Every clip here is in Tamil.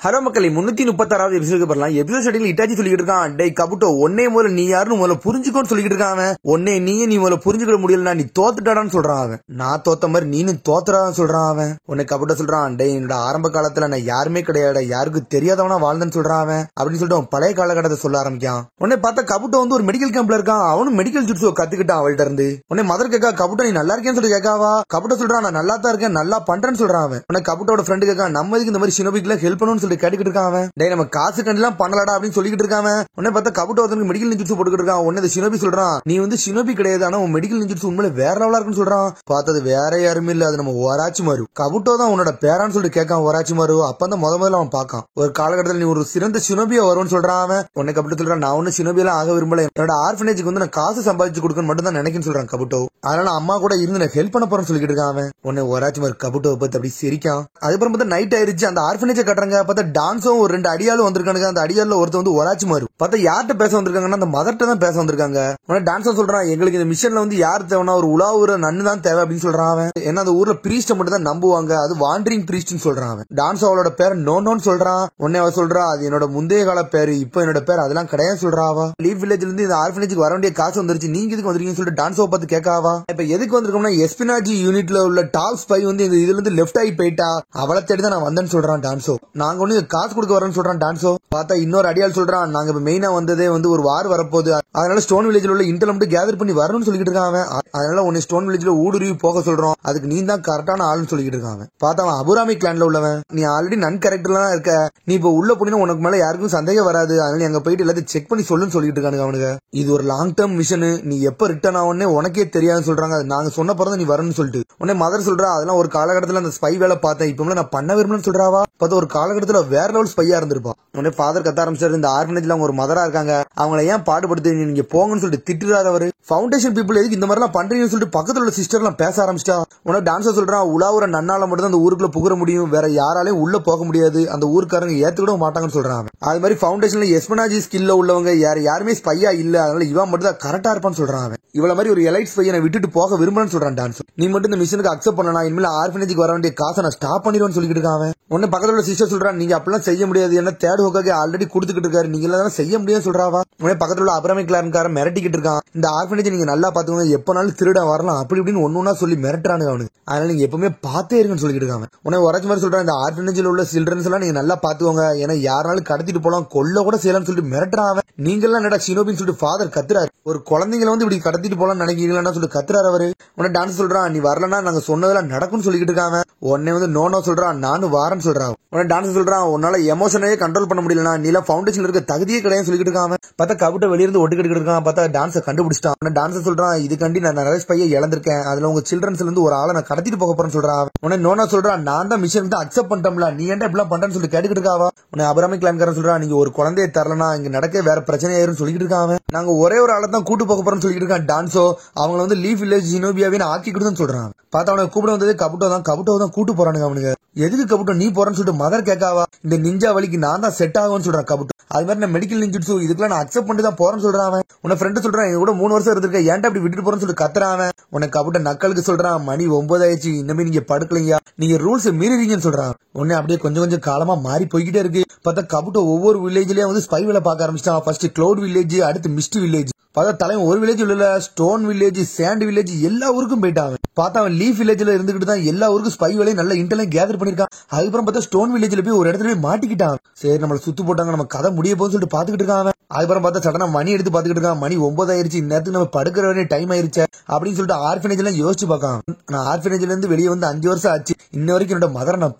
ஹலோ மக்களே 336வது எபிசோடு பண்ணலாம். எபிசோட் ஸ்டார்டிங்ல இட்டாச்சி சொல்லிட்டு இருக்கான், டேய் கபுட்டோ ஒன்னே முதல்ல நீ யாருன்னு முதல்ல புரிஞ்சுக்கோன்னு சொல்லிட்டு இருக்கான். அவன் ஒன்னே நீ முதல்ல புரிஞ்சுக்கிட முடியலன்னா நீ தோத்துட்டாடான்னு சொல்றான். அவன் நான் தோத்த மாதிரி நீனு தோத்துறான்னு சொல்றான். அவன் உன்னை கபுட்டோ சொல்றான், டேய் என்னோட ஆரம்ப காலத்துல நான் யாருமே கிடையாது, யாருக்கு தெரியாதவனா வாழ்ந்தேன்னு சொல்றான். அவன் அப்படின்னு சொல்லிட்டு அவன் பழைய காலகட்டத்தை சொல்ல ஆரம்பிக்கான். உடனே பார்த்தா கபுட்டோ வந்து ஒரு மெடிக்கல் கேம்ப்ல இருக்கான். அவனும் மெடிக்கல் ஜுட்ஸுவை கத்துக்கிட்டான் அவள்கிட்ட இருந்து. உடனே மதர் கேக்கா, கபுட்டோ நீ நல்லா இருக்கேன்னு சொல்லி கேட்காவா? கபுட்டோ சொல்றான், நான் நல்லா தான் இருக்கேன், நல்லா பண்றேன்னு சொல்றான். அவன் உடனே கபுட்டோட ஃப்ரெண்டு கேட்கா, நம்ம இதுக்கு இந்த மாதிரி ஷினோபிக்கு ஹெல்ப் பண்ணணும்னு சொல்லி கேட்டுக்கிட்டு இருக்கான். அவன் டேய் நம்ம காசு கண்டெல்லாம் பண்ணலடா அப்படின்னு சொல்லிட்டு இருக்காங்க. உடனே பார்த்தா கபுட்டோ ஒருத்தனுக்கு மெடிக்கல் நிஞ்சுட்ஸ் போட்டுக்கிட்டு இருக்கான். உடனே ஷினோபி சொல்றான், நீ வந்து ஷினோபி கிடையாது, ஆனா உன் மெடிக்கல் நிஞ்சுட்ஸ் உண்மையில வேற லெவலா இருக்குன்னு சொல்றான். பார்த்தது வேற யாருமே இல்ல, அது நம்ம ஒராச்சி மாரு. கபுட்டோ தான் உன்னோட பேரான்னு சொல்லிட்டு கேட்கான் ஒராச்சி மாரு. அப்பதான் முதல்ல அவன் பார்க்கான். ஒரு காலகட்டத்தில் நீ ஒரு சிறந்த ஷினோபியா வரும்னு சொல்றான். அவன் உடனே கபுட்டோ சொல்றான், நான் ஒன்னும் ஷினோபியெல்லாம் ஆக விரும்பல, என்னோட ஆர்ஃபனேஜுக்கு வந்து நான் காசு சம்பாதிச்சு கொடுக்கணும் மட்டும் தான் நினைக்கிறேன்னு சொல்றான் கபுட்டோ. அதனால அம்மா கூட இருந்து நான் ஹெல்ப் பண்ண போறேன்னு சொல்லிட்டு இருக்கான். அவன் உடனே ஒராச்சி மாரு கபுட்டோ பத்தி அப்படி சிரிக்கான். அதுக்கப்புறம் பார்த்தா நைட் ஆயிருச்சு, அந்த ஆர்ஃபனேஜை கட்டுறாங்க. பார்த்தா டான்ஸும் ஒரு 2 அடியாலும் வந்திருக்கானுங்க. அந்த அடியால ஒருத்தர் வந்து ஒராச்சி மாரு. பார்த்தா யார்கிட்ட பேச வந்திருக்காங்கன்னா அந்த மதர்ட்ட தான் பேச வந்திருக்காங்க. உடனே டான்ஸர் சொல்றான், எங்களுக்கு இந்த மிஷன்ல வந்து யார் தேவைன்னா ஒரு உலாவுற நன்னு தான் தேவை அப்படின்னு சொல்றான். அவன் ஏன்னா அந்த ஊர்ல பிரீஸ்ட மட்டும் தான் நம்புவாங்க, அது வாண்டரிங் பிரீஸ்ட்னு சொல்றான். அவன் டான்ஸ் அவளோட பேர் நோன்னு சொல்றான். உடனே அவ சொல்றா, அது என்னோட முந்தைய கால பேரு, இப்போ என்னோட பேர் அதெல்லாம் கிடையாது சொல்றா. அவ லீவ் வில்லேஜ்ல இருந்து இந்த ஆர்ஃபனேஜுக்கு வர வேண்டிய காசு வந்துருச்சு, நீங்க எதுக்கு வந்திருக்கீங்கன்னு சொல்லிட்டு டான்ஸோ பார்த்து கேட்காவா. இப்ப எதுக்கு வந்திருக்கோம்னா எஸ்பினாஜி யூனிட்ல உள்ள டாப் ஸ்பை வந்து இதுல இருந்து லெஃப்ட் ஆகி போயிட்டா, அவளை தேடி தான் நான் வந்தேன்னு சொல்றான் டான்ஸோ. நாங்க ஒண்ணு காசு கொடுக்க வரேன்னு சொல்றான் டான்ஸோ. பார்த்தா இன்னொரு அடியால் சொல்றான், நாங்க இப்ப மெயினா வந்ததே வந்து ஒரு வார் வரப்போகுது, அதனால ஸ்டோன் வில்லேஜ்ல உள்ள இன்டெல் மட்டும் கேதர் பண்ணி வரணும்னு சொல்லிட்டு இருக்கான். அவன் அதனால உன்னை ஸ்டோன் வில்லேஜ்ல ஊடுருவி போக சொல்றோம், அதுக்கு நீ தான் கரெக்டான ஆளுன்னு சொல்லிட்டு இருக்கான். பார்த்தா அவன் அபுராமி கிளான்ல உள்ளவன், நீ ஆல்ரெடி நன் கேரக்டர்ல இருக்க, நீ இப்ப உள்ள போனீங்கன்னா உனக்கு மேல யாருக்கும் சந்தேகம் வராது, அதனால அங்க போயிட்டு எல்லாத்தையும் செக் பண்ணி சொல்லுன்னு சொல்லிட்டு இருக்கானுங்க அவனுக்கு. இது ஒரு லாங் டேர்ம் மிஷன், நீ எப்ப ரிட்டர்ன் ஆகும்னே உனக்கே தெரியாதுன்னு சொல்றாங்க. நாங்க சொன்ன பிறகு நீ வரணும்னு சொல்லிட்டு உடனே மதர் சொல்றா, அதெல்லாம் ஒரு காலகட்டத்தில் அந்த ஸ்பை வேலை பார்த்தேன், இப்ப நான் பண்ண விரும்புன்னு சொல்றாவா. பார்த்தா ஒரு காலகட்டத்தில் வேற லெவல் ஸ்பையா இருந்திருப்பான். உடனே ஃபாதர் கத்த ஆரம்பிச்சாரு, இந்த ஆர்ஃபனேஜ்ல அவங்க ஒரு மதரா இருக்காங்க, அவங்களை ஏன் பாடுபடுத்து நீங்க போங்கன்னு சொல்லிட்டு திட்டுறாதவர். ஃபவுண்டேஷன் பீப்புள் எதுக்கு இந்த மாதிரி எல்லாம் பண்றீங்கன்னு சொல்லிட்டு பக்கத்துல உள்ள சிஸ்டர் எல்லாம் பேச ஆரம்பிச்சிட்டா. உடனே டான்ஸர் சொல்றான், உலாவுற நன்னால மட்டும் தான் அந்த ஊருக்குள்ள புகர முடியும், வேற யாராலையும் உள்ள போக முடியாது, அந்த ஊருக்காரங்க ஏத்துக்கிட மாட்டாங்கன்னு சொல்றான். அது மாதிரி ஃபவுண்டேஷன்ல எஸ்பனாஜி ஸ்கில்ல உள்ளவங்க யாருமே ஸ்பையா இல்ல, அதனால இவன் மட்டும் தான் கரெக்டா இருப்பான்னு சொல்றான். அவன் இவ்வளவு மாதிரி ஒரு எலைட் ஸ்பையை விட்டுட்டு போக விரும்புறேன்னு சொல்றான் டான்ஸ். நீ மட்டும் இந்த மிஷனுக்கு அக்செப்ட் பண்ணலாம், இனிமேல் ஆர்ஃபனேஜுக்கு வர வேண்டிய காசை நான் ஸ்டாப் பண்ணிடுவேன்னு சொல்லிட்டு இருக்கான். உடனே பக்கத்துல உள்ள சிஸ்டர் சொல்றான், நீங்க அப்படிலாம் செய்ய முடியாது, என்ன தேர்ட் ஹோக்காக ஆல்ரெடி கொடுத்துக்கிட்டு இருக்காரு, நீங்க எல்லாம் செய்ய முடியாது சொல்றாவா. உடனே பக்கத்துல உள்ள அபராமி கிளான்காரன் மிரட்டிக்கிட்டு இருக்கான், இந்த ஆர்ஃபனேஜ் நீங்க நல்லா பாத்துக்கோங்க, எப்பனாலும் திருட வரலாம் அப்படி இப்படின்னு ஒன்னொன்னா சொல்லி மிரட்டுறானு அவனுக்கு, அதனால நீங்க எப்பவுமே பாத்தே இருக்குன்னு சொல்லிட்டு இருக்காங்க. உடனே உரைச்சு மாதிரி சொல்றான், இந்த ஆர்ஃபனேஜ்ல உள்ள சில்ட்ரன்ஸ் எல்லாம் நீங்க நல்லா பாத்துக்கோங்க, ஏன்னா யாருனாலும் கடத்திட்டு போலாம், கொல்ல கூட செய்யலாம்னு சொல்லிட்டு மிரட்டுறான். நீங்க எல்லாம் என்னடா ஷினோபின்னு சொல்லிட்டு ஃபாதர் கத்துறாரு, ஒரு குழந்தைங்களை வந்து இப்படி கடத்திட்டு போலாம் நினைக்கிறீங்களா சொல்லிட்டு கத்துறாரு அவரு. உடனே டான்ஸ் சொல்றான், நீ வரலன்னா நாங்க சொன்னதெல்லாம் நடக்கும்னு சொல்லிட்டு இருக்காங்க. உடனே வந்து நோ சொல்றான், நானும் வாரன்னு சொல்றான். உடனே டான்ஸ் சொல்றான், உன்னால எமோஷனையே கண்ட்ரோல் பண்ண முடியலனா நீ எல்லாம் ஃபவுண்டேஷன்ல இருக்க தகுதியே கிடையாது சொல்லிட்டு இருக்காங்க. பார்த்தா கபுட்டை வெளியிருந்து ஒட்டுக்கிட்டு இருக்கான். பார்த்தா டான்ஸை கண்டுபிடிச்சிட்டான். டான்ஸ் சொல்றான், இதுக்கண்டி நான் நிறைய ஸ்பையை இழந்திருக்கேன், அதுல உங்க சில்ட்ரன்ஸ்ல இருந்து ஒரு ஆளை நான் கடத்திட்டு போக போறேன்னு சொல்றான். உடனே நோனா சொல்றான், நான் தான் மிஷன் தான் அக்செப்ட் பண்ணிட்டோம்ல, நீ ஏன்டா இப்படிலாம் பண்றேன்னு சொல்லி கேட்டுக்கிட்டு இருக்காவா. உடனே அபராமி கிளான்காரன் சொல்றான், நீங்க ஒரு குழந்தையை தரலனா இங்க நடக்க வேற பிரச்சனை ஆயிரும் சொல்லிட்டு இருக்காங்க. நாங்க ஒரே ஒரு ஆளை தான் கூட்டு போக போறோம்னு சொல்லிட்டு இருக்கான் டான்ஸோ. அவங்க வந்து லீவ் வில்லேஜ் ஷினோபியாவே ஆக்கி கொடுன்னு சொல்றான். பார்த்தா அவனை கூப்பிட வந்தது கபுட்டோ தான் கூட்டு போறானுங்க அவனுங்க. எதுக்கு கபுட்டோ நீ போறன்னு சொல்லிட்டு மதர் கேட்காவா. இந்த நிஞ்சா வலிக்கு நான் தான் செட் ஆகும்னு சொல்றான் கபுட்டோ. அது மாதிரி நான் மெடிக்கல் நிஞ்சுட்ஸு இதுக்கெல்லாம் நான் அக்செப்ட் பண்ணி தான் போறேன்னு சொல்றான். உன்னை ஃப்ரெண்டு சொல்றான், எங்க கூட 3 வருஷம் இருந்திருக்க, ஏன்டா அப்படி விட்டுட்டு போறேன்னு சொல்லிட்டு கத்துறான். உனக்கு கபுட்டோ நக்கலுக்கு சொல்றான், மணி 9 ஆயிடுச்சு, இன்னமே நீங்க படுக்கலையா, நீங்க ரூல்ஸ் மீறீங்கன்னு சொல்றான். உடனே அப்படியே கொஞ்சம் காலமா மாறி போய்கிட்டே இருக்கு. பார்த்தா கபுட்டோ ஒவ்வொரு வில்லேஜ்லயும் வந்து ஸ்பை வேலை பார்க்க ஆரம்பிச்சிட்டான். ஃபர்ஸ்ட் கிளவுட் வில்லேஜ், அடுத்து மிஸ்ட் வில்லேஜ், பார்த்தா தலைவன் ஒரு வில்லேஜ் உள்ள ஸ்டோன் வில்லேஜ், சாண்ட் வில்லேஜ் எல்லா ஊருக்கும் போயிட்டான். பார்த்தா அவன் லீஃப் வில்லேஜ்ல இருந்துகிட்டு தான் எல்லா ஊருக்கும் ஸ்பை வேலையும் நல்ல இன்டெல்லாம் கேதர் பண்ணிருக்கான். அதுக்கப்புறம் பார்த்தா ஸ்டோன் வில்லேஜ்ல போய் ஒரு இடத்துல போய் மாட்டிக்கிட்டான். சரி நம்மள சுத்து போட்டாங்க, நம்ம கதை முடிய போகுதுன்னு சொல்லிட்டு பாத்துக்கிட்டு இருக்கான். அதுக்கப்புறம் பார்த்தா சடனா மணி எடுத்து பாத்துக்கிட்டு இருக்கான். மணி 9 ஆயிருச்சு, இந்நேரத்துக்கு நம்ம படுக்கிற வேண்டிய டைம் ஆயிருச்சு அப்படின்னு சொல்லிட்டு ஆர்ஃபனேஜ் எல்லாம் யோசிச்சு பார்க்கான். நான் ஆர்ஃபனேஜ்ல இருந்து வெளியே வந்து 5 வருஷம் ஆச்சு, இன்ன வரைக்கும் என்னோட மதரை நான்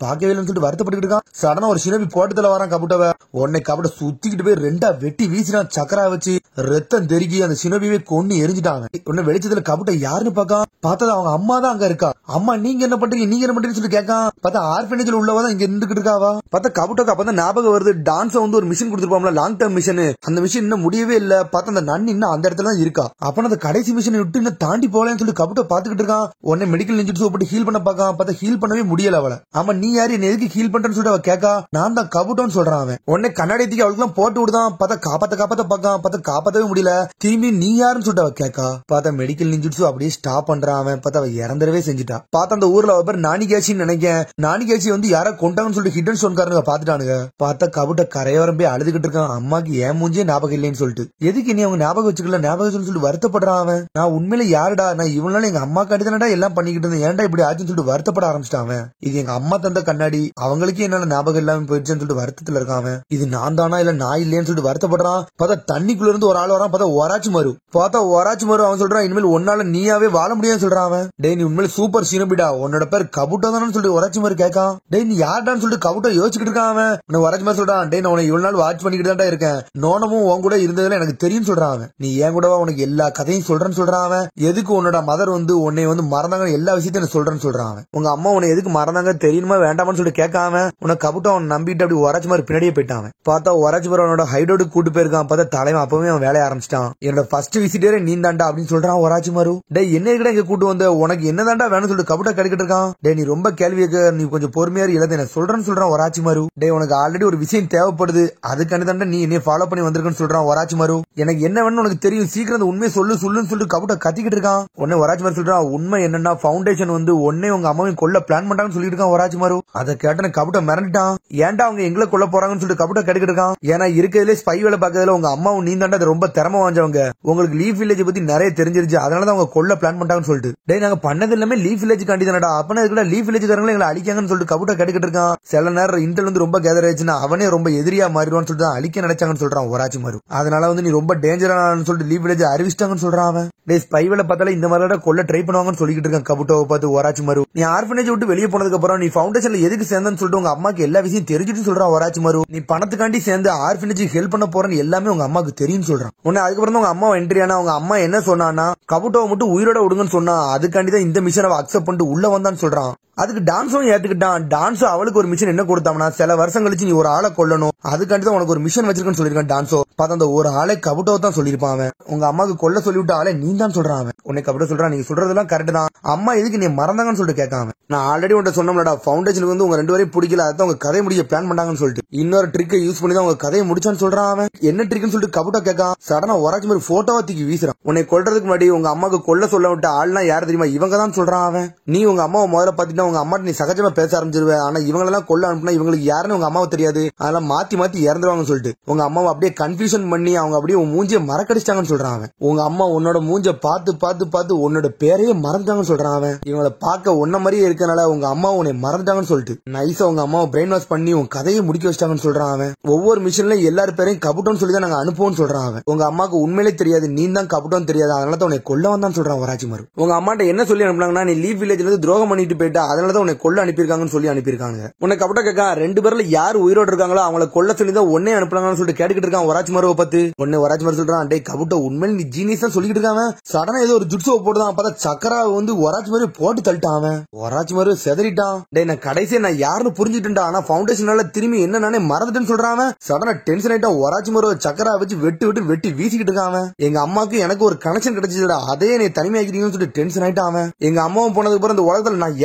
பார்க்கவே இல்லைன்னு சொல்லிட்டு வருத்தப்பட்டு இருக்கான். சடனா ஒரு ஷினோபி போட்டத்துல வரான் கபுட்டவ. உடனே கபுட்டை சுத்திக்கிட்டு போய் 2 வெட்டி வீசினான். சக்கரா வச்சு ரத்தம் தெருகி அந்த ஷினோபியை கொண்டு எரிஞ்சிட்டாங்க. உடனே வெளிச்சத்துல கபுட்டை யாருன்னு பார்க்கான். பார்த்தது அவங்க அம்மா தான் அங்க இருக்கா. அம்மா நீங்க என்ன பண்றீங்கன்னு சொல்லி கேட்கான். பார்த்தா ஆர்ஃபனேஜ்ல உள்ளவதான் இங்க இருந்துகிட்டு இருக்காவா. பார்த்தா கபுட்டோக்கு அப்பதான் ஞாபகம் வருது, டான்ஸ் வந்து ஒரு மிஷன் கொடுத்துருப்பாங்களா லாங் டேர்ம் மிஷன், அந்த விஷயம் இன்னும் முடியவே இல்ல. பார்த்தா அந்த நன் இன்னும் அந்த இடத்துல தான் இருக்கா. அப்ப அந்த கடைசி மிஷனை விட்டு இன்னும் தாண்டி போகலன்னு சொல்லி கபுட்டோ பாத்துக்கிட்டு இருக்கான். உடனே மெடிக்கல் இன்ஜின்ஸ் போட்டு ஹீல் பண்ண பாக்கான். பார்த்தா ஹீல் பண்ணவே முடியல அவளை. ஆமா நீ யாரு என்ன எதுக்கு ஹீல் பண்றேன்னு சொல்லிட்டு அவ கேக்கா. நான் தான் கபுட்டோன்னு சொல்றான் அவன். உடனே கண்ணாடி தூக்கி அவளுக்கு போட்டு விடுதான். பார்த்தா காப்பாத்த பாக்கான். பார்த்தா காப்பாத்தவே முடியல. திரும்பி நீ யாருன்னு சொல்லிட்டு அவ கேக்கா. பார்த்தா மெடிக்கல் இன்ஜின்ஸ் அப்படியே ஸ்டாப் பண்றான் அவன். பார்த்தா அவ இறந்துடவே செஞ்சுட்டா. பார்த்தா அந்த ஊர்ல அவ பேர் நானிகேச்சின்னு நினைக்கிறேன். நானிகேச்சி வந்து யாரா கொண்டாங்கன்னு சொல்லிட்டு ஹிடன் ஸ்டோன்காரங்க பாத்துட்டானுங்க. பார்த்தா கபுட்டோ கரையோரம் போய் அழுதுகிட்டு இருக்கான். அம்மாக்கு ஏன் மூஞ்சே ஞாபகம் இல்லைன்னு சொல்லிட்டு. எதுக்கு நீ அவங்க ஞாபகம் வச்சுக்கல ஞாபகம் சொல்லி வருத்தப்படுறான் அவன். நான் உண்மையில யாருடா, நான் இவனால எங்க அம்மா காட்டிதானடா எல்லாம் பண்ணிக்கிட்டு இருந்தேன், ஏன்டா இப்படி ஆச்சுன்னு சொல்லிட்டு வருத்தப்பட ஆரம்பிச்சிட்டான் அவன். இது எங்க அம்மா தந்த கண்ணாடி, அவங்களுக்கே என்னால ஞாபகம் இல்லாம போயிடுச்சுன்னு சொல்லிட்டு வருத்தத்துல இருக்கான் அவன். இது நான் தானா இல்ல நான் இல்லையன்னு சொல்லிட்டு வருத்தப்படுறான். பார்த்தா தண்ணிக்குள்ள இருந்து ஒரு ஆள் வரான். பார்த்தா ஒராச்சு மறு. பார்த்தா ஒராச்சு மறு அவன் சொல்றான், இனிமேல் ஒன்னால நீயாவே வாழ முடியாதுன்னு சொல்றான் அவன். டேய் நீ உண்மையில சூப்பர் சீனபிடா, உன்னோட பேர் கபுட்டோ தானு சொல்லிட்டு ஒராச்சு மறு கேட்கான். டேய் நீ யார்டான்னு சொல்லிட்டு கபுட்டோ யோசிச்சுட்டு இருக்கான் அவன். ஒராச்சு மறு சொல்றான், டேய் நான் உன்னை இவ்வளவு நாள் வாட்ச் பண்ணிக்கிட்டு தான் இருக்கேன், நோனமும் உன் கூட இருந்ததுல எனக்கு தெரியும் சொல்றான் அவன். நீ ஏன் கூடவா உனக்கு எல்லா கதையும் சொல்றேன்னு சொல்றான் அவன். எதுக்கு உன்னோட மதர் வந்து உன்னை வந்து மறந்தாங்க எல்லா விஷயத்தையும் சொல்றேன்னு சொல்றான் அவன். உங்க அம்மா உன்னை எதுக்கு மறந்தாங்க தெரியுமா வேண்டாமான்னு சொல்லிட்டு கேட்காம உனக்கு கபுட்டோ அவன் நம்பிட்டு அப்படி ஒராச்சு மாதிரி பின்னாடியே போயிட்டான். பார்த்தா ஒராச்சு மாதிரி அவனோட ஹைடோடு கூட்டு போயிருக்கான். பார்த்தா தலைவன் அப்பவே அவன் வேலைய ஆரம்பிச்சிட்டான். என்னோட ஃபர்ஸ்ட் விசிட்டரே நீ தாண்டா அப்படின்னு சொல்றான் ஒராச்சு மாரு. டேய் என்ன இருக்கா இங்க கூட்டு வந்த, உனக்கு என்ன தாண்டா வேணும்னு சொல்லிட்டு கபுட்டோ கிடைக்கிட்டு இருக்கான். டேய் நீ ரொம்ப கேள்விக்கு நீ கொஞ்சம் பொறுமையா இல்லாத என்ன சொல்றேன்னு சொல்றான் ஒராச்சு மாரு. டேய் உனக்கு ஆல்ரெடி ஒரு விஷயம் தேவைப்படுது, அதுக்காண்டி தாண்டா நீ என்னைய ஃபாலோ பண்ணி வந்திருக்கன்னு சொல்றான் ஒராச்சு மாரு. எனக்கு என்ன வேணும்னு உனக்கு தெரியும், சீக்கிரம் அந்த உண்மையை சொல்லுன்னு சொல்லிட்டு கபுட்டோ கத்திக்கிட்டு இருக்கான். உடனே ஒராச்சு மாரு சொல்றான், உண்மை என்னன்னா ஃபவுண்டேஷன் வந்து உன்னை உங்க அம்மாவையும் கொல்ல பிளான் பண்ணாங்கன்னு சொல்லிட்டு இருக்கான் ஒராச்சு மாரு. அதை கேட்ட கபுட்டோ மிரண்டான். ஏன்டா அவங்க எங்களை கொல்ல போறாங்கன்னு சொல்லிட்டு கபுட்டோ கேட்டுக்கிட்டு இருக்கான். ஏன்னா இருக்கிறதுல ஸ்பை வேலை பார்க்கறதுல உங்க அம்மாவும் நீ தாண்டா அது ரொம்ப திறமை வாஞ்சவங்க, உங்களுக்கு லீஃப் வில்லேஜ் பத்தி நிறைய தெரிஞ்சிருச்சு, அதனாலதான் அவங்க கொல்ல பிளான் பண்ணாங்கன்னு சொல்லிட்டு. டேய் நாங்க பண்ணது எல்லாமே லீஃப் வில்லேஜ் காண்டி தானடா, அப்பனா இதுல லீஃப் வில்லேஜ்காரங்களை எங்களை அழிக்காங்கன்னு சொல்லிட்டு கபுட்டோ கேட்டுக்கிட்டு இருக்கான். சில நேரம் இன்டெல் வந்து ரொம்ப கேதர் ஆயிடுச்சுன்னா அவனே ரொம்ப எதிரியா மாறிடுவான்னு சொல்லிட்டு அழிக்க நினைச்சாங்கன்னு சொல்றான் ஒராச்சு மாரு. அதனால வந்து நீ ரொம்ப டேஞ்சரானு சொல்லிட்டு லீஃப் வில்லேஜ் அறிவிச்சிட்டாங்கன்னு சொல்றான் அவன். டேய் ஸ்பை வேலை பார்த்தாலே இந்த மாதிரி கொல்ல ட்ரை பண்ணுவாங்கன்னு சொல்லிட்டு இருக்கான் கபுட்டோவை பார்த்து ஒராச்சு மாரு. நீ ஆர்ஃபனேஜ் விட்டு வெளியே போனதுக்கு அப்புறம் நீ ஃபவுண்டேஷன்ல எதுக்கு சேர்ந்தன்னு சொல்லிட்டு உங்க அம்மாக்கு எல்லா விஷயம் தெரிஞ்சுட்டு சொல்றான் ஒராச்சு மாரு. நீ பணத்துக்காண்டி சேர்ந்து ஆர்ஃபனேஜ் ஹெல்ப் பண்ண போறன்னு எல்லாமே உங்க அம்மாக்கு தெரியும் சொல்றான். உன்னை அதுக்கப்புறம் உங்க அம்மா என்ட்ரி ஆனா உங்க அம்மா என்ன சொன்னான்னா கபுட்டோவை மட்டும் உயிரோட விடுங்கன்னு சொன்னா, அதுக்காண்டி தான் இந்த மிஷனை அக்செப்ட் பண்ணிட்டு உள்ள வந்தான்னு சொல்றான். அதுக்கு டான்ஸும் ஏத்துக்கிட்டான். டான்ஸோ அவளுக்கு ஒரு மிஷன் என்ன கொடுத்தாங்கன்னா, சில வருஷம் கழிச்சு நீ ஒரு ஆளை கொல்லணும், அதுக்காண்டி தான் உனக்கு ஒரு மிஷன் வச்சிருக்கேன்னு சொல்லிருக்கான் டான்ஸோ. பார்த்தா அந்த ஒரு ஆளை கபுட்டோ தான் சொல்லிருப்பான் அவன். உங்க அம்மாக்கு கொல்ல சொல்லிவிட்ட ஆளை நீ தான் சொல்றான் அவன். உன்னை கபுட்டோ சொல்றான், நீங்க சொல்றதெல்லாம் கரெக்ட் தான், அம்மா எதுக்கு நீ மறந்தாங்கன்னு சொல்லிட்டு கேட்காம. நான் ஆல்ரெடி உன்ட்ட சொன்னோம்லடா ஃபவுண்டேஷனுக்கு வந்து உங்க ரெண்டு பேரையும் பிடிக்கல, அதான் உங்க கதை முடிய பிளான் பண்ணாங்கன்னு சொல்லிட்டு இன்னொரு ட்ரிக்கை யூஸ் பண்ணி தான் உங்க கதையை முடிச்சான்னு சொல்றான் அவன். என்ன ட்ரிக்னு சொல்லிட்டு கபுட்டோ கேட்கான். சடனா ஒராச்சு மாதிரி போட்டோவா தூக்கி வீசுறான். உன்னை கொல்றதுக்கு முன்னாடி உங்க அம்மாக்கு கொல்ல சொல்ல விட்ட ஆள்னா யாரு தெரியுமா, இவங்க தான் சொல்றான் அவன். நீ உங்க அம்மாவை முதல்ல பாத்தீங்கன்னா உங்க அம்மா நீ சகஜமா பேச ஆரம்பிச்சிருவேன், ஆனா இவங்களெல்லாம் கொல்ல அனுப்புனா இவங்களுக்கு யாருன்னு உங்க அம்மாவை தெரியாது, அதெல்லாம் மாத்தி மாத்தி இறந்துருவாங்கன்னு சொல்லிட்டு உங்க அம்மாவை அப்படியே கன்ஃபியூஷன் பண்ணி அவங்க அப்படியே உன் மூஞ்சிய மறக்கடிச்சிட்டாங்கன்னு சொல்றான் அவன். உங்க அம்மா உன்னோட மூஞ்ச பார்த்து பார்த்து பார்த்து உன்னோட பேரையே மறந்துட்டாங்கன்னு சொல்றான் அவன். இவங்களை பார்க்க உன்ன மாதிரியே இருக்கனால உங்க அம்மா உன்னை மறந்துட்டாங்கன்னு சொல்லிட்டு நைஸா உங்க அம்மாவை பிரெயின் வாஷ் பண்ணி உன் கதையை முடிக்க வச்சிட்டாங்கன்னு சொல்றான் அவன். ஒவ்வொரு மிஷன்லயும் எல்லாரும் பேரையும் கபுட்டோன்னு சொல்லி தான் நாங்க அனுப்புவோம்னு சொல்றான் அவன். உங்க அம்மாக்கு உண்மையிலே தெரியாது நீ தான் கபுட்டோன்னு தெரியாது, அதனால தான் உன்னை கொல்ல வந்தான்னு சொல்றான் ஒராச்சு மாரு. உங்க அம்மாட்ட என்ன சொல்லி அனுப்புனாங்கன்னா, நீ லீஃப் வில்லேஜ்ல இருந்து துரோகம் பண்ணிட்டு போயிட்டா, அதனாலதான் உன்னை கொல்ல அனுப்பியிருக்காங்கன்னு சொல்லி அனுப்பியிருக்காங்க. உன்னை கபுட்டோ கேட்கா, ரெண்டு பேர்ல யார் உயிரோடு இருக்காங்களோ அவங்கள கொல்ல சொல்லி தான் உன்னை அனுப்புனாங்கன்னு சொல்லிட்டு கேட்டுக்கிட்டு இருக்கான் ஒராச்சு மாருவை பார்த்து. உன்னை ஒராச்சு மாரு சொல்றான், டேய் கபுட்டோ உண்மையில நீ ஜீனியஸ் தான் சொல்லிக்கிட்டு இருக்கான். சடனா ஏதோ ஒரு ஜுட்ஸோ போட்டுதான் பார்த்தா சக்கரா வந்து ஒராச்சு மாரு போட்டு தள்ளிட்டான் அவன். ஒராச்சு மாரு செதறிட்டான். டேய் நான் கடைசியா நான் யாருன்னு புரிஞ்சுட்டேன்டா, ஆனா ஃபவுண்டேஷனால திரும்பி என்ன நானே மறந்துட்டேன்னு சொல்றான் அவன். சடனா டென்ஷன் ஆயிட்டா ஒராச்சு மாரு சக்கரா வச்சு வெட்டி வீசிக்கிட்டு இருக்கான். எங்க அம்மாக்கு எனக்கு ஒரு கனெக்ஷன் கிடைச்சதுடா, அதே நீ தனிமையாக்கிறீங்கன்னு சொல்லிட்டு டென்ஷன் ஆயிட்டான் அவன். எங்க அம்மாவும் போனதுக்கு அப்புறம் இந்த உலகத்துல நான்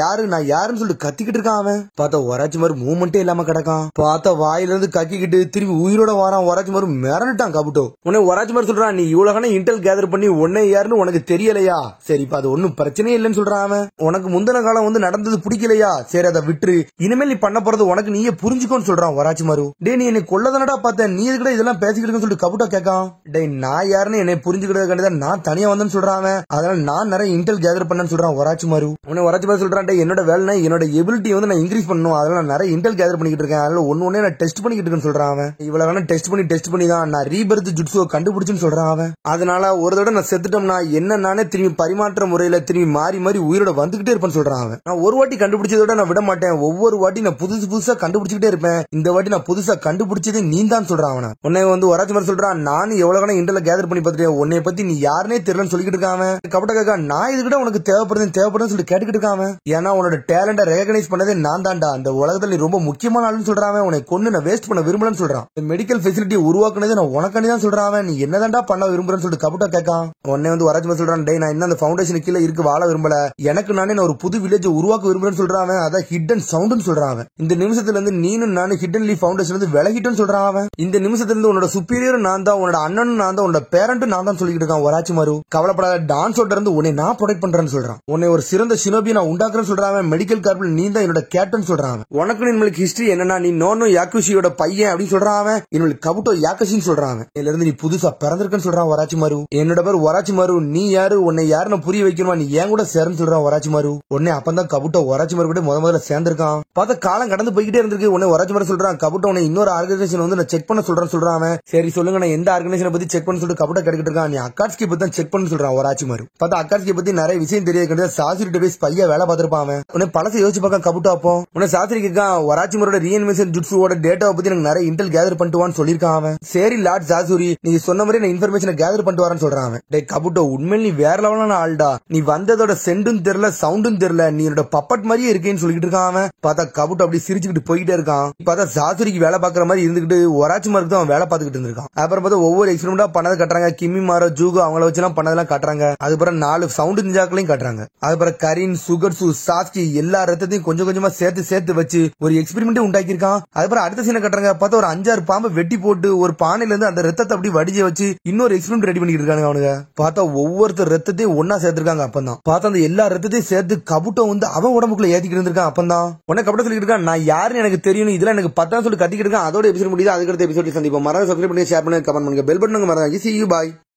யாருன்னு சொல்லிட்டு கத்திக்கிட்டு இருக்கான் அவன். பார்த்தா ஒராச்சு மாரு மூவ்மெண்டே இல்லாம கிடக்கான். பார்த்தா வாயில இருந்து கக்கிக்கிட்டு திரும்பி உயிரோட வாரான் ஒராச்சு மாரு. மிரண்டுட்டான் கபுட்டோ. உன்னை ஒராச்சு மாரு சொல்றான், நீ இவ்வளவு இன்டெல் கேதர் பண்ணி உன்னை யாருன்னு உனக்கு தெரியலையா, சரி இப்ப அது ஒன்னும் பிரச்சனையே இல்லைன்னு சொல்றான் அவன். உனக்கு முந்தின காலம் வந்து நடந்தது பிடிக்கலையா, சரி அதை விட்டுரு, இனிமேல் நீ பண்ண போறது உனக்கு நீயே புரிஞ்சுக்கோன்னு சொல்றான் ஒராச்சு மாரு. டே நீ என்னை கொல்லதானடா பார்த்தேன், நீ எதுக்கு இதெல்லாம் பேசிக்கிட்டு சொல்லிட்டு கபுட்டோ கேட்கான். டே நான் யாருன்னு என்னை புரிஞ்சுக்கிறதுக்காண்டி நான் தனியா வந்தேன்னு சொல்றான் அவன். அதனால நான் நிறைய இன்டெல் கேதர் பண்ணேன்னு சொல்றான் ஒராச்சு மாரு. உன்னை ஒராச்சு மாரு சொல்றான், என்னோட வேலை என்னோட எபிலிட்டி வந்து நான் இன்க்ரீஸ் பண்ணணும், அதனால நான் நிறைய இன்டெல் கேதர் பண்ணிக்கிட்டு இருக்கேன், அதனால ஒன்னே நான் டெஸ்ட் பண்ணிக்கிட்டு இருக்கேன்னு சொல்றான் அவன். இவ்வளவு டெஸ்ட் பண்ணி தான் நான் ரீபர்த் ஜுட்ஸுவை கண்டுபிடிச்சுன்னு சொல்றான் அவன். அதனால ஒரு தடவை நான் செத்துட்டோம்னா என்ன நானே திரும்பி பரிமாற்ற முறையில திரும்பி மாறி உயிரோட வந்துகிட்டே இருப்பேன்னு சொல்றான் அவன். நான் ஒரு வாட்டி கண்டுபிடிச்சதோட நான் விட மாட்டேன், ஒவ்வொரு வாட்டி நான் புதுசா கண்டுபிடிச்சிட்டே இருப்பேன், இந்த வாட்டி நான் புதுசா கண்டுபிடிச்சதே நீ தான் சொல்றான் அவன். உன்னை வந்து ஒராச்சு மாரு சொல்றான், நானும் எவ்வளவு இன்டெல் கேதர் பண்ணி பார்த்துட்டேன், உன்னை பத்தி நீ யாருன்னே தெரியலன்னு சொல்லிட்டு இருக்கான். கபுட்டோ கேட்கா, நான் இதுக்கிட்ட உனக்கு தேவைப்படுதுன்னு சொல்லி கேட்டுக்கிட்டு இருக்கான். ஏன்னா உன்னோட டேலண்ட ரெகனைஸ் பண்ணதே நான் தான்டா, அந்த உலகத்துல ரொம்ப முக்கியமான ஆளுன்னு சொல்றான். உன்னை கொண்டு நான் வேஸ்ட் பண்ண விரும்பலன்னு சொல்றான். மெடிக்கல் ஃபெசிலிட்டி உருவாக்குனதே பண்ணது நான் உனக்காண்டி தான் சொல்றான். நீ என்னதான்டா பண்ண விரும்புறேன்னு சொல்லிட்டு கபுட்டோ கேட்கான். உடனே வந்து வராஜ்மா சொல்றான், டேய் நான் இன்னும் அந்த ஃபவுண்டேஷன் கீழே இருக்கு வாழ விரும்பல, எனக்கு நானே நான் ஒரு புது வில்லேஜ் உருவாக்க விரும்புறேன்னு சொல்றான். அதான் ஹிடன் சவுண்ட்னு சொல்றான். இந்த நிமிஷத்துல இருந்து நீனும் நானும் ஹிடன் லீஃப் ஃபவுண்டேஷன் இருந்து விலகிட்டோன்னு சொல்றான். இந்த நிமிஷத்துல இருந்து உன்னோட சுப்பீரியர் நான் தான், உன்னோட அண்ணனும் நான் தான், உன்னோட பேரண்ட்டும் நான் தான் சொல்லிட்டு இருக்கான் ஒராச்சிமாரு. கவலைப்படாத, டான்ஸோட இருந்து உன்னை நான் ப்ரொடெக்ட் பண்றேன்னு சொல்றான். உன்னை ஒரு சிறந்த ஷினோபி நான் உண்டாக்குறேன்னு சொல்றான். மெடிக்கல் கார்ப்ல நீ தான் என்னோட கேப்டன் சொல்றான். உனக்கு நம்மளுக்கு ஹிஸ்டரி என்னன்னா நீ நோனோ யாக்குஷியோட பையன் அப்படின்னு சொல்றான். என்னோட கபுட்டோ யாக்கஷின்னு சொல்றான். இதுல இருந்து நீ புதுசா பிறந்திருக்கன்னு சொல்றான் ஒராச்சிமாரு. என்னோட பேர் ஒராச்சிமாரு, நீ யாரு, உன்னை யாருன்னு புரிய வைக்கணுமா, நீ ஏன் கூட சேர்ந்து சொல்றான் ஒராச்சிமாரு. உடனே அப்பதான் கபுட்டோ ஒராச்சிமாரு கூட முதல்ல சேர்ந்திருக்கான். பார்த்தா காலம் கடந்து போய்கிட்டே இருந்திருக்கு. உடனே ஒராச்சிமாரு சொல்றான், கபுட்டோ உன்னை இன்னொரு ஆர்கனைசேஷன் வந்து நான் செக் பண்ண சொல்றான். சரி சொல்லுங்க, நான் எந்த ஆர்கனைசேஷன் பத்தி செக் பண்ண சொல்லிட்டு கபுட்டோ கேட்டுட்டு இருக்கான். நீ அக்காட்ஸ்கி பத்தி தான் செக் பண்ண சொல்றான் ஒராச்சிமாரு. பார்த்தா அக்காட்ஸ்கி பத்தி நிறைய விஷயம் தெரியாது. சாஸ்திரி போய் பையா வேலை பார்த்திருப்பான். உன்னை பழச யோசிச்சு பார்க்க கபுட்டோ. அப்போ உன்னை சாஸ்திரி கேட்கான், ஒராச்சிமாரோட ரீஅனிமேஷன் ஜுட்ஸுவோட டேட்டாவை பத்தி எனக்கு நிறைய இன்டெல் கேதர் பண்ணிட்டுவான்னு சொல்லிருக்கான். சரி லார்ட் சாசுரி, நீ சொன்ன மாதிரி நான் இன்ஃபர்மேஷனை கேதர் பண்ணிட்டு வரேன்னு சொல்றான். டே கபுட்டோ, உண்மையில நீ வேற லெவலான ஆள்டா. நீ வந்ததோட செண்டும் தெரியல சவுண்டும் தெரியல, நீ என்னோட பப்பட் மாதிரியே இருக்கேன்னு சொல்லிட்டு இருக்கான். பார்த்தா கபுட்டோ அப்படி சிரிச்சுக்கிட்டு போயிட்டே இருக்கான். பார்த்தா சாசுரிக்கு வேலை பார்க்கற மாதிரி இருந்துகிட்டு ஒராச்சிமாருக்கு தான் அவன் வேலை பார்த்துக்கிட்டு இருந்திருக்கான். அப்புறம் பார்த்தா ஒவ்வொரு எக்ஸ்பெரிமெண்டா பண்ணதை காட்டுறாங்க. கிம்மி மாரோ ஜூகோ அவங்கள வச்சுலாம் பண்ணதெல்லாம் காட்டுறாங்க. அதுக்கப்புறம் 4 சவுண்ட் நிஞ்சாக்களையும் காட்டுறாங்க. அதுக்கப்புறம் கரீன் சுகர்சு சாஸ்கி எல்லா ரத்தத்தையும் கொஞ்சம் கொஞ்சமா சேர்த்து வச்சு ஒரு எக்ஸ்பெரிமெண்ட் உண்டாக்கி இருக்கான். அதுக்கப்புறம் அடுத்த சீனை காட்டுறாங்க. பார்த்தா ஒரு 5-6 பாம்பை வெட்டி போட்டு ஒரு பானையில இருந்து அந்த ரத்தத்தை அப்படி வடிஞ்சு வச்சு இன்னொரு எக்ஸ்பெரிமெண்ட் ரெடி பண்ணிட்டு இருக்காங்க அவனுங்க. பார்த்தா ஒவ்வொருத்தர் ரத்தத்தையும் ஒன்னா சேர்த்திருக்காங்க. அப்பதான் பார்த்தா அந்த எல்லா ரத்தத்தையும் சேர்த்து கபுட்டோ வந்து அவன் உடம்புக்குள்ள ஏத்திக்கிட்டு இருந்திருக்கான். அப்பதான் உடனே கபுட்டோ சொல்லிட்டு இருக்கான், நான் யாருன்னு எனக்கு தெரியும், இதெல்லாம் எனக்கு 10 சொல்லி கத்திக்கிட்டு இருக்கான். அதோட எபிசோட் முடியுது. அதுக்கடுத்த எபிசோட் சந்திப்போம். மறக்காம சப்ஸ்கிரைப் பண்ணி ஷேர் பண்ணி கமெண்ட் பண்ணுங்க. பெல் பட்டன் மறக்காம. See you, bye.